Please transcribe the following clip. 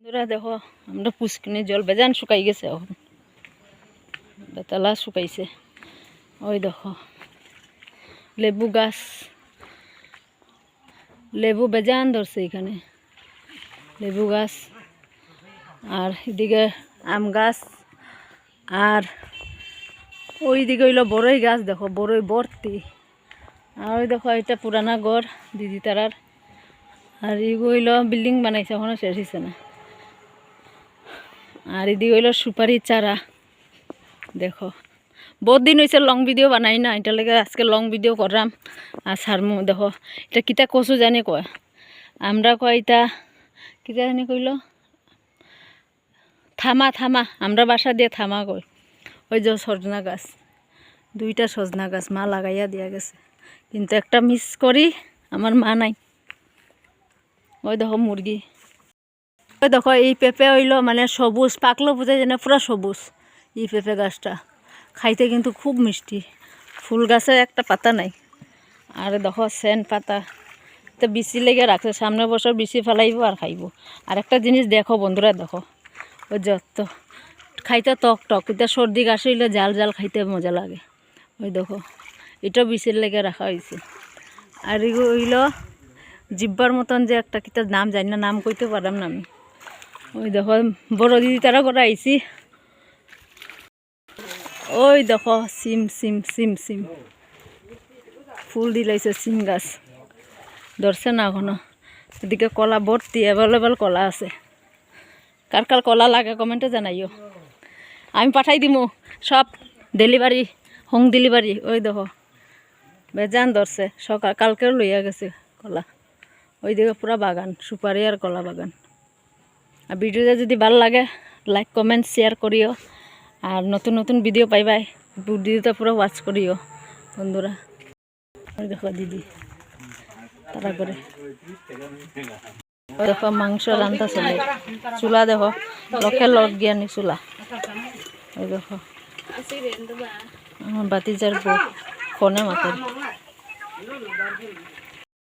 বন্ধুরা দেখো আমরা পুষ্কিনি জল বেজান শুকাই গেছে এখন বেতলা শুকাইছে। ওই দেখো লেবু গাছ, লেবু বেজান ধরছে এখানে, লেবু গাছ আর এদিকে আম গাছ আর ওইদিকে হইলো বড়ই গাছ, দেখো বড়ই ভর্তি। আর ওই দেখো এটা পুরানা ঘর দিদি তারার, আর এগুলো হইলো বিল্ডিং বানাইছে এখনো শেষ হয়েছে না। আর এদিকে হইলো সুপারি চারা, দেখো বহুত দিন হয়েছে লং ভিডিও বানাই না, এটা লেগে আজকে লং ভিডিও করলাম। আর সারমু দেখো এটা কিতা কচু জানি কয়, আমরা কয় এটা কিতা জানি কইল থামা, থামা আমরা বাসা দিয়ে থামা কই। ওই যে সজনা গাছ, দুইটা সজনা গাছ মা লাগাইয়া দিয়া গেছে, কিন্তু একটা মিস করি আমার মা নাই। ওই দেখো মুরগি, ওই দেখো এই পেঁপে হইলো মানে সবুজ, পাকলো বুঝে যেন পুরা সবুজ। এই পেঁপে গাছটা খাইতে কিন্তু খুব মিষ্টি, ফুল গাছে একটা পাতা নাই। আর দেখো সেন পাতা তো বিচি লেগে রাখছে, সামনে বছর বিচি ফেলাইব আর খাইব। আর একটা জিনিস দেখো বন্ধুরা, দেখো ওই যত খাইতে টক টক, এটা সর্দি কাশ হইলে জাল জাল খাইতে মজা লাগে। ওই দেখো এটা বিচির লেগে রাখা হয়েছে। আর এগুলো হইল জিব্বার মতন যে একটা কিতা নাম জানি না, নাম কইতে পারলাম না আমি। ওই দেখো বড় দিদি তারা করে আইছি। ওই দেখো সিম সিম সিম সিম ফুল দিলাইছে, সিম গাছ ধরছে না এখনো। এদিকে কলা ভর্তি, অ্যাভেলেবেল কলা আছে। কার কার কলা লাগে কমেন্টে জানাইও, আমি পাঠাই দিমু সব ডেলিভারি, হোম ডেলিভারি। ওই দেখো বেজান ধরছে, সকাল কালকেও লইয়া গেছে কলা। ওই দিকে পুরা বাগান, সুপারি আর কলা বাগান। আর ভিডিওটা যদি ভালো লাগে লাইক কমেন্ট শেয়ার করিও, আর নতুন নতুন ভিডিও পাইবাই, ভিডিওটা পুরো ওয়াচ করিও বন্ধুরা। ওই দেখো দিদি তারা করে, ওই দেখো মাংস রান্না চলে, চুলা দেখো লক্ষের লট জ্ঞানী চুলা। ওই দেখো আমার বাতিজার বউ ফোনে মাথায়।